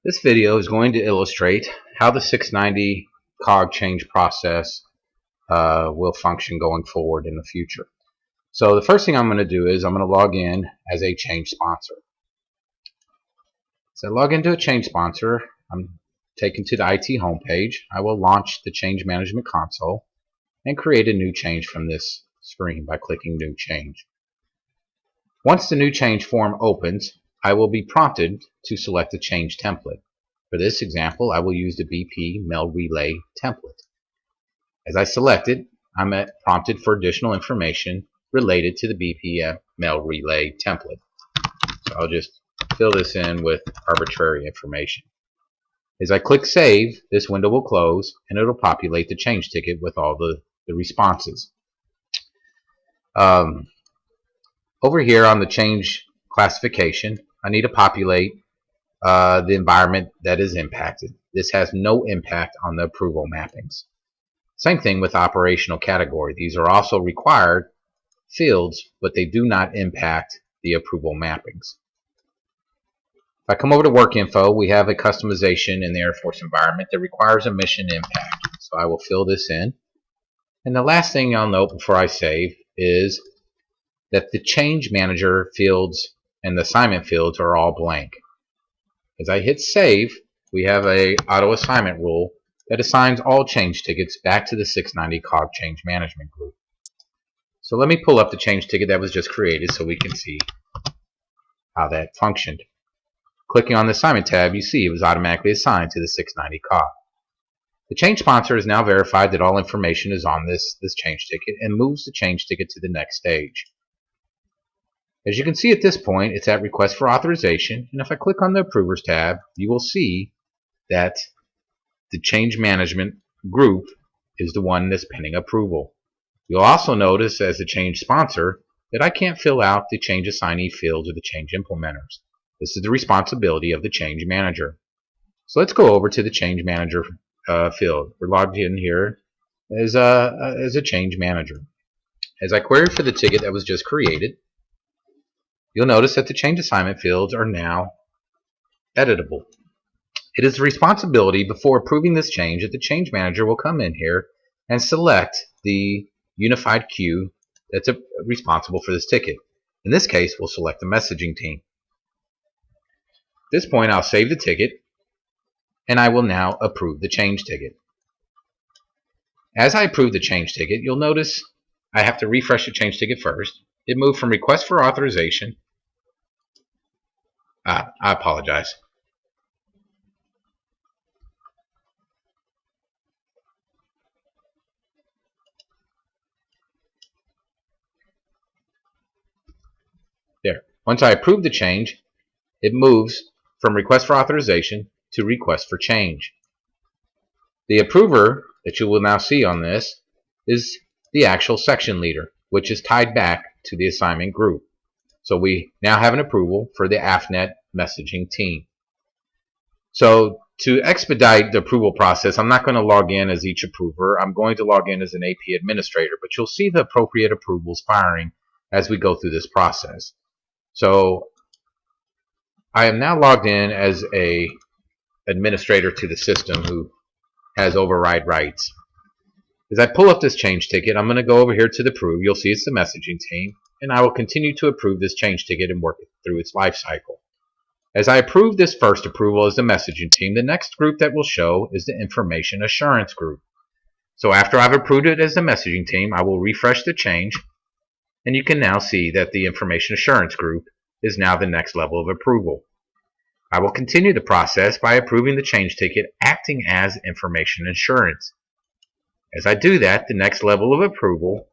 This video is going to illustrate how the 690 cog change process will function going forward in the future. So the first thing I'm going to do is I'm going to log in as a change sponsor. So I log into a change sponsor. I'm taken to the IT homepage. I will launch the change management console and create a new change from this screen by clicking New Change. Once the new change form opens, I will be prompted to select a change template. For this example, I will use the BP mail relay template. As I select it, I'm prompted for additional information related to the BP mail relay template. So I'll just fill this in with arbitrary information. As I click Save, this window will close and it'll populate the change ticket with all the responses. Over here on the change classification, I need to populate the environment that is impacted. This has no impact on the approval mappings. Same thing with operational category. These are also required fields, but they do not impact the approval mappings. If I come over to work info, we have a customization in the Air Force environment that requires a mission impact. So I will fill this in. And the last thing I'll note before I save is that the change manager fields and the assignment fields are all blank. As I hit save, we have a auto assignment rule that assigns all change tickets back to the 690 cog change management group. So let me pull up the change ticket that was just created so we can see how that functioned. Clicking on the assignment tab, you see it was automatically assigned to the 690 cog. The change sponsor has now verified that all information is on this change ticket and moves the change ticket to the next stage. As you can see at this point, it's at request for authorization, and if I click on the approvers tab, you will see that the change management group is the one that's pending approval. You'll also notice as the change sponsor that I can't fill out the change assignee fields or the change implementers. This is the responsibility of the change manager. So let's go over to the change manager field. We're logged in here as a change manager. As I query for the ticket that was just created, you'll notice that the change assignment fields are now editable. It is the responsibility before approving this change that the change manager will come in here and select the unified queue that's responsible for this ticket. In this case, we'll select the messaging team. At this point, I'll save the ticket and I will now approve the change ticket. As I approve the change ticket, you'll notice I have to refresh the change ticket first. It moved from request for authorization. I apologize. There. Once I approve the change, it moves from request for authorization to request for change. The approver that you will now see on this is the actual section leader, which is tied back to the assignment group. So we now have an approval for the AFNet messaging team. So to expedite the approval process, I'm not going to log in as each approver. I'm going to log in as an AP administrator, but you'll see the appropriate approvals firing as we go through this process. So I am now logged in as an administrator to the system who has override rights. As I pull up this change ticket, I'm going to go over here to the approve. You'll see it's the messaging team, and I will continue to approve this change ticket and work it through its life cycle. As I approve this first approval as the messaging team, the next group that will show is the information assurance group. So after I've approved it as the messaging team, I will refresh the change, and you can now see that the information assurance group is now the next level of approval. I will continue the process by approving the change ticket acting as information assurance. As I do that, the next level of approval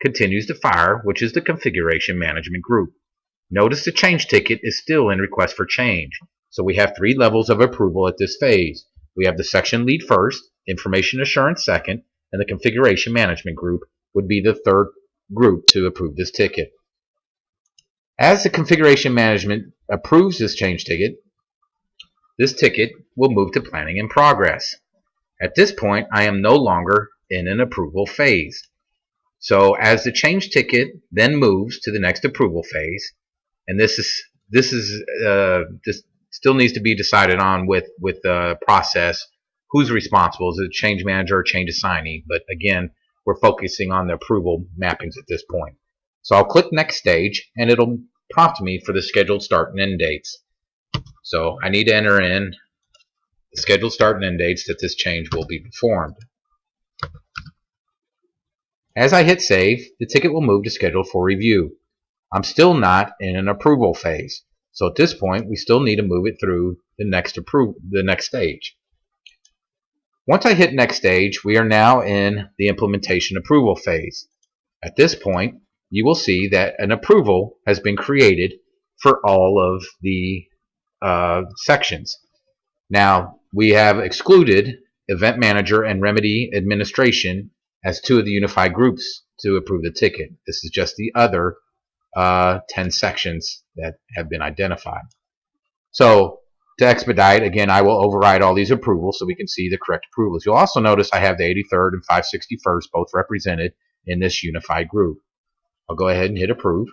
continues to fire, which is the configuration management group. Notice the change ticket is still in request for change. So we have 3 levels of approval at this phase. We have the section lead first, information assurance second, and the configuration management group would be the third group to approve this ticket. As the configuration management approves this change ticket, this ticket will move to planning in progress. At this point, I am no longer in an approval phase. So as the change ticket then moves to the next approval phase, and this Still needs to be decided on with the process. Who's responsible? Is it a change manager or change assignee? But again, we're focusing on the approval mappings at this point. So I'll click next stage, and it'll prompt me for the scheduled start and end dates. So I need to enter in the scheduled start and end dates that this change will be performed. As I hit save, the ticket will move to scheduled for review. I'm still not in an approval phase. So at this point, we still need to move it through the next stage. Once I hit next stage, we are now in the implementation approval phase. At this point, you will see that an approval has been created for all of the sections. Now, we have excluded Event Manager and Remedy Administration as two of the unified groups to approve the ticket. This is just the other 10 sections that have been identified. So to expedite, again, I will override all these approvals so we can see the correct approvals. You'll also notice I have the 83rd and 561st both represented in this unified group. I'll go ahead and hit approve.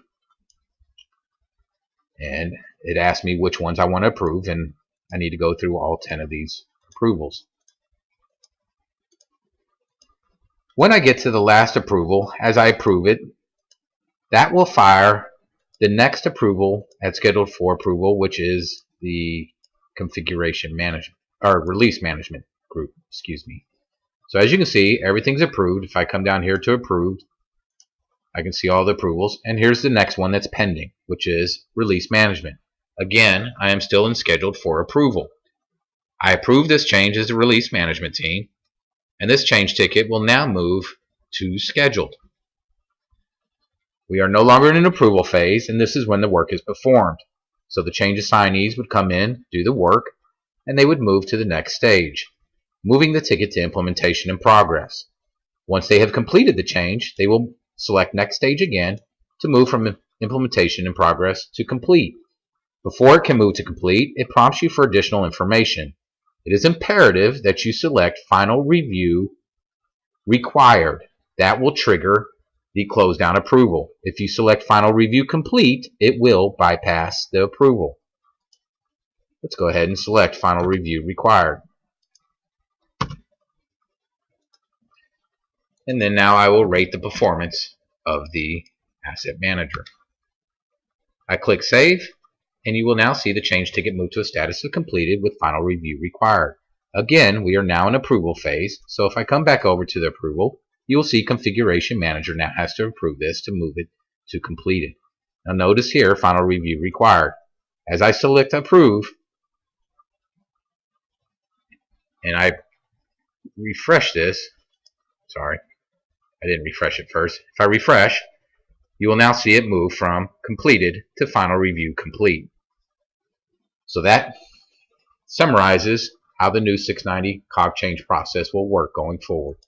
And it asks me which ones I want to approve, and I need to go through all 10 of these approvals. When I get to the last approval, as I approve it, that will fire the next approval at scheduled for approval, which is the configuration management or release management group, excuse me. So as you can see, everything's approved. If I come down here to approved, I can see all the approvals, and here's the next one that's pending, which is release management. Again, I am still in scheduled for approval. I approve this change as the release management team, and this change ticket will now move to scheduled. We are no longer in an approval phase, and this is when the work is performed. So the change assignees would come in, do the work, and they would move to the next stage, moving the ticket to implementation in progress. Once they have completed the change, they will select next stage again to move from implementation in progress to complete. Before it can move to complete, it prompts you for additional information. It is imperative that you select final review required. That will trigger the close down approval. If you select final review complete, it will bypass the approval. Let's go ahead and select final review required. And then now I will rate the performance of the asset manager. I click save, and you will now see the change ticket move to a status of completed with final review required. Again, we are now in approval phase, so if I come back over to the approval, you will see configuration manager now has to approve this to move it to completed. Now notice here, final review required. As I select approve, and I refresh this, sorry, I didn't refresh it first. If I refresh, you will now see it move from completed to final review complete. So that summarizes how the new 690 cog change process will work going forward.